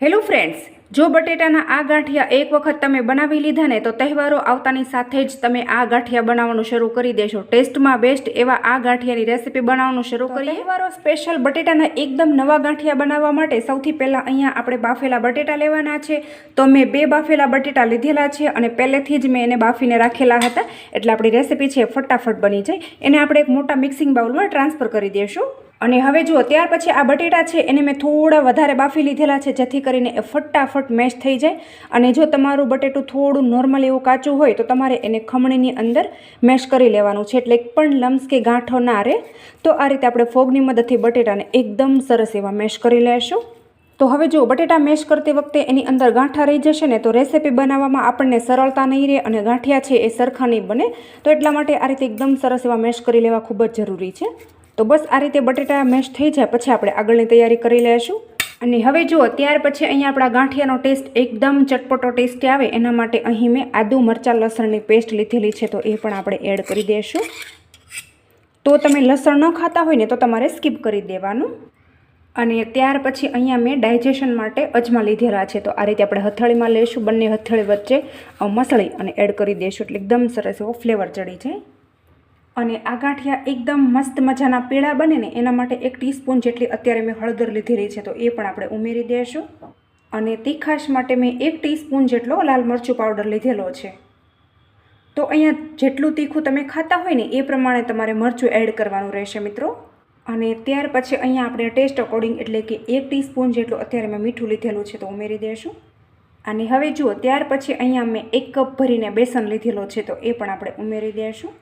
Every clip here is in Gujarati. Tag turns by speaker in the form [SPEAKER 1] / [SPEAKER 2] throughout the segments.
[SPEAKER 1] હેલો ફ્રેન્ડ્સ, જો બટેટાના આ ગાંઠિયા એક વખત તમે બનાવી લીધા ને તો તહેવારો આવતાની સાથે જ તમે આ ગાંઠિયા બનાવવાનું શરૂ કરી દેશો। ટેસ્ટમાં બેસ્ટ એવા આ ગાંઠિયાની રેસીપી બનાવવાનું શરૂ કરીએ। તહેવારો સ્પેશિયલ બટેટાના એકદમ નવા ગાંઠિયા બનાવવા માટે સૌથી પહેલાં અહીંયા આપણે બાફેલા બટેટા લેવાના છે। તો મેં 2 બાફેલા બટેટા લીધેલા છે અને પહેલેથી જ મેં એને બાફીને રાખેલા હતા, એટલે આપણી રેસીપી છે ફટાફટ બની જાય। એને આપણે એક મોટા મિક્સિંગ બાઉલમાં ટ્રાન્સફર કરી દઈશું। અને હવે જુઓ, ત્યાર પછી આ બટેટા છે એને મેં થોડા વધારે બાફી લીધેલા છે, જેથી કરીને એ ફટાફટ મેશ થઈ જાય। અને જો તમારું બટેટું થોડું નોર્મલ એવું કાચું હોય તો તમારે એને ખમણીની અંદર મેશ કરી લેવાનું છે, એટલે એક પણ લમ્સ કે ગાંઠો ના રહે। તો આ રીતે આપણે ફોગની મદદથી બટેટાને એકદમ સરસ એવા મેશ કરી લેશું। તો હવે જો બટેટા મેશ કરતી વખતે એની અંદર ગાંઠા રહી જશે ને તો રેસીપી બનાવવામાં આપણને સરળતા નહીં રહે અને ગાંઠિયા છે એ સરખા નહીં બને। તો એટલા માટે આ રીતે એકદમ સરસ એવા મેશ કરી લેવા ખૂબ જ જરૂરી છે। તો બસ આ રીતે બટેટા મેશ થઈ જાય પછી આપણે આગળની તૈયારી કરી લઈશું। અને હવે જુઓ, ત્યાર પછી અહીંયા આપણા ગાંઠિયાનો ટેસ્ટ એકદમ ચટપટો ટેસ્ટી આવે એના માટે અહીં મેં આદુ મરચાં લસણની પેસ્ટ લીધેલી છે, તો એ પણ આપણે એડ કરી દઈશું। તો તમે લસણ ન ખાતા હોય ને તો તમારે સ્કીપ કરી દેવાનું। અને ત્યાર પછી અહીંયા મેં ડાયજેશન માટે અજમા લીધેલા છે, તો આ રીતે આપણે હથેળીમાં લઈશું, બંને હથેળી વચ્ચે મસળી અને એડ કરી દઈશું, એટલે એકદમ સરસ એવો ફ્લેવર ચડી જાય। અને આ ગાંઠિયા એકદમ મસ્ત મજાના પીળા બને ને એના માટે 1 ટીસ્પૂન જેટલી અત્યારે મેં હળદર લીધેલી છે, તો એ પણ આપણે ઉમેરી દઈશું। અને તીખાશ માટે મેં 1 ટીસ્પૂન જેટલો લાલ મરચું પાવડર લીધેલો છે। તો અહીંયા જેટલું તીખું તમે ખાતા હોય ને એ પ્રમાણે તમારે મરચું એડ કરવાનું રહેશે મિત્રો। અને ત્યાર પછી અહીંયા આપણે ટેસ્ટ અકોર્ડિંગ એટલે કે 1 ટીસ્પૂન જેટલું અત્યારે મેં મીઠું લીધેલું છે, તો ઉમેરી દઈશું। અને હવે જુઓ, ત્યાર પછી અહીંયા મેં 1 કપ ભરીને બેસન લીધેલો છે, તો એ પણ આપણે ઉમેરી દઈશું।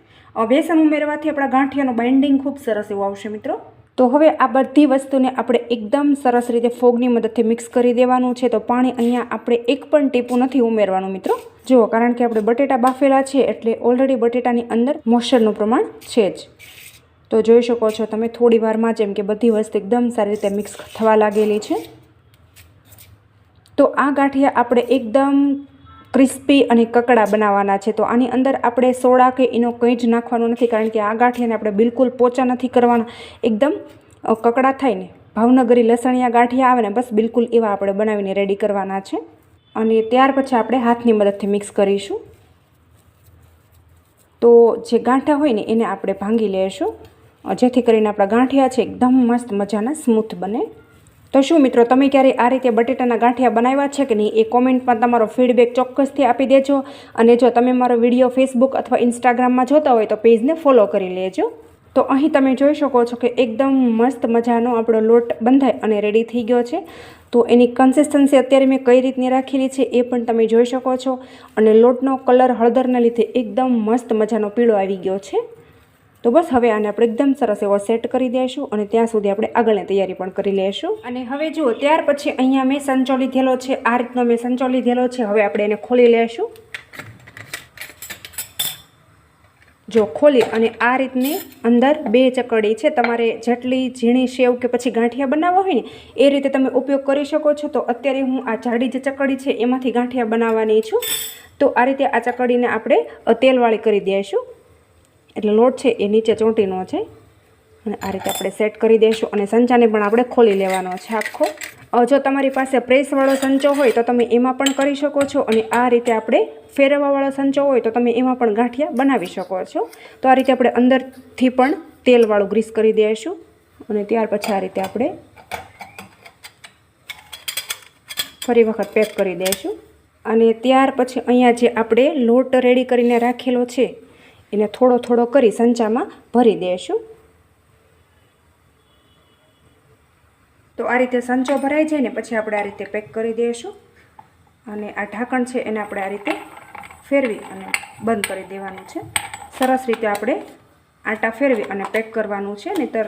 [SPEAKER 1] બેસન ઉમેરવાથી આપણા ગાંઠિયાનું બાઇન્ડિંગ ખૂબ સરસ એવું આવશે મિત્રો। તો હવે આ બધી વસ્તુને આપણે એકદમ સરસ રીતે ફોગની મદદથી મિક્સ કરી દેવાનું છે। તો પાણી અહીંયા આપણે 1 પણ ટીપું નથી ઉમેરવાનું મિત્રો, જુઓ, કારણ કે આપણે બટેટા બાફેલા છે એટલે ઓલરેડી બટેટાની અંદર મોઇસ્ચરનું પ્રમાણ છે જ। તો જોઈ શકો છો તમે થોડી વારમાં જેમ કે બધી વસ્તુ એકદમ સારી રીતે મિક્સ થવા લાગેલી છે। તો આ ગાંઠિયા આપણે એકદમ ક્રિસ્પી અને કકડા બનાવવાના છે। તો આની અંદર આપણે સોડા કે એનો કંઈ જ નાખવાનું નથી, કારણ કે આ ગાંઠિયાને આપણે બિલકુલ પોચા નથી કરવાના, એકદમ કકડા થાય ને ભાવનગરી લસણિયા ગાંઠિયા આવે ને બસ બિલકુલ એવા આપણે બનાવીને રેડી કરવાના છે। અને ત્યાર પછી આપણે હાથની મદદથી મિક્સ કરીશું। તો જે ગાંઠા હોય ને એને આપણે ભાંગી લઈશું, જેથી કરીને આપણા ગાંઠિયા છે એકદમ મસ્ત મજાના સ્મૂથ બને। તો શું મિત્રો, તમે ક્યારે આ રીતે બટેટાના ગાંઠિયા બનાવ્યા છે કે નહીં એ કોમેન્ટમાં તમારો ફીડબેક ચોક્કસથી આપી દેજો। અને જો તમે મારો વિડીયો ફેસબુક અથવા ઇન્સ્ટાગ્રામમાં જોતા હોય તો પેજને ફોલો કરી લેજો। તો અહીં તમે જોઈ શકો છો કે એકદમ મસ્ત મજાનો આપણો લોટ બંધાય અને રેડી થઈ ગયો છે। તો એની કન્સિસ્ટન્સી અત્યારે મેં કઈ રીતની રાખેલી છે એ પણ તમે જોઈ શકો છો। અને લોટનો કલર હળદરના લીધે એકદમ મસ્ત મજાનો પીળો આવી ગયો છે। તો બસ હવે આને આપણે એકદમ સરસ એવો સેટ કરી દઈશું અને ત્યાં સુધી આપણે આગળની તૈયારી પણ કરી લઈશું। અને હવે જુઓ, ત્યાર પછી અહીંયા મેં સંચો લીધેલો છે, આ રીતનો મેં સંચો લીધેલો છે। હવે આપણે એને ખોલી લઈશું। જો ખોલી અને આ રીતની અંદર 2 ચકડી છે, તમારે જેટલી ઝીણી સેવ કે પછી ગાંઠિયા બનાવવા હોય ને એ રીતે તમે ઉપયોગ કરી શકો છો। તો અત્યારે હું આ જાડી જે ચકડી છે એમાંથી ગાંઠિયા બનાવવાની છું। તો આ રીતે આ ચકડીને આપણે તેલવાળી કરી દઈશું, એટલે લોટ છે એ નીચે ચોંટીનો છે। અને આ રીતે આપણે સેટ કરી દઈશું અને સંચાને પણ આપણે ખોલી લેવાનો છે આખો। જો તમારી પાસે પ્રેસવાળો સંચો હોય તો તમે એમાં પણ કરી શકો છો, અને આ રીતે આપણે ફેરવવાવાળો સંચો હોય તો તમે એમાં પણ ગાંઠિયા બનાવી શકો છો। તો આ રીતે આપણે અંદરથી પણ તેલવાળું ગ્રીસ કરી દઈશું અને ત્યાર પછી આ રીતે આપણે ફરી વખત પેક કરી દઈશું। અને ત્યાર પછી અહીંયા જે આપણે લોટ રેડી કરીને રાખેલો છે એને થોડો થોડો કરી સંચામાં ભરી દઈશું। તો આ રીતે સંચો ભરાઈ જાય ને પછી આપણે આ રીતે પેક કરી દઈશું। અને આ ઢાંકણ છે એને આપણે આ રીતે ફેરવી અને બંધ કરી દેવાનું છે। સરસ રીતે આપણે આટા ફેરવી અને પેક કરવાનું છે, નહીંતર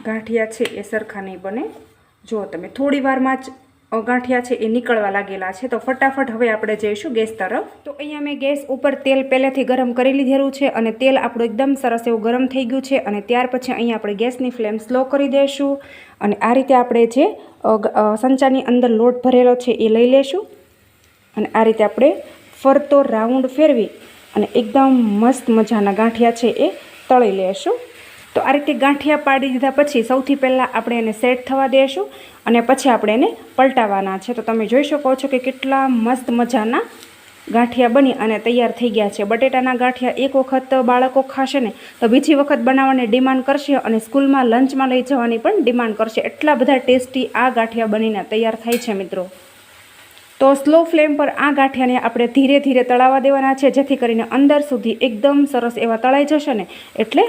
[SPEAKER 1] ગાંઠિયા છે એ સરખા નહીં બને। જો તમે થોડી વારમાં જ ગાંઠિયા છે એ નીકળવા લાગેલા છે। તો ફટાફટ હવે આપણે જઈશું ગેસ તરફ। તો અહીંયા મેં ગેસ ઉપર તેલ પહેલેથી ગરમ કરી લીધેલું છે અને તેલ આપણું એકદમ સરસ એવું ગરમ થઈ ગયું છે। અને ત્યાર પછી અહીંયા આપણે ગેસની ફ્લેમ સ્લો કરી દઈશું અને આ રીતે આપણે જે સંચાની અંદર લોટ ભરેલો છે એ લઈ લેશું અને આ રીતે આપણે ફરતો રાઉન્ડ ફેરવી અને એકદમ મસ્ત મજાના ગાંઠિયા છે એ તળી લેશું। તો આ રીતે ગાંઠિયા પાડી દીધા પછી સૌથી પહેલાં આપણે એને સેટ થવા દઈશું અને પછી આપણે એને પલટાવવાના છે. તો તમે જોઈ શકો છો કે કેટલા મસ્ત મજાના ગાંઠિયા બની અને તૈયાર થઈ ગયા છે. બટેટાના ગાંઠિયા એક વખત બાળકો ખાશે ને તો બીજી વખત બનાવવાની ડિમાન્ડ કરશે અને સ્કૂલમાં લંચમાં લઈ જવાની પણ ડિમાન્ડ કરશે. એટલા બધા ટેસ્ટી આ ગાંઠિયા બનીને તૈયાર થાય છે મિત્રો. તો સ્લો ફ્લેમ પર આ ગાંઠિયાને આપણે ધીરે ધીરે તળાવવા દેવાના છે, જેથી કરીને અંદર સુધી એકદમ સરસ એવા તળાઈ જશે ને એટલે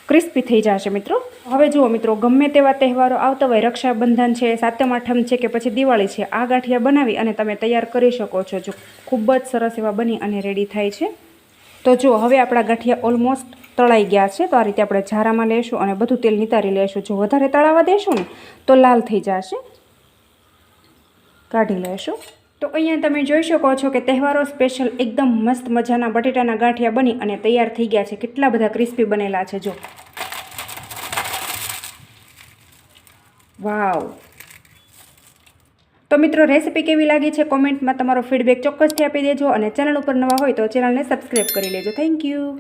[SPEAKER 1] ક્રિસ્પી થઈ જશે મિત્રો. હવે જુઓ મિત્રો, ગમે તેવા તહેવારો આવતા હોય, રક્ષાબંધન છે, સાતમ આઠમ છે કે પછી દિવાળી છે, આ ગાંઠિયા બનાવી અને તમે તૈયાર કરી શકો છો. જો ખૂબ જ સરસ એવા બની અને રેડી થાય છે. તો જુઓ, હવે આપણા ગાંઠિયા ઓલમોસ્ટ તળાઈ ગયા છે. તો આ રીતે આપણે ઝારામાં લેશું અને બધું તેલ નિતારી લેશું. જો વધારે તળાવવા દેશું ને તો લાલ થઈ જશે. કાઢી લેશું. તો અહીંયા તમે જોઈ શકો છો કે તહેવારો સ્પેશિયલ એકદમ મસ્ત મજાના બટેટાના ગાંઠિયા બની અને તૈયાર થઈ ગયા છે. કેટલા બધા ક્રિસ્પી બનેલા છે જો. વાવ. તો મિત્રો, રેસીપી કેવી લાગી છે કોમેન્ટમાં તમારો ફીડબેક ચોક્કસથી આપી દેજો અને ચેનલ ઉપર નવા હોય તો ચેનલને સબસ્ક્રાઈબ કરી લેજો. Thank you.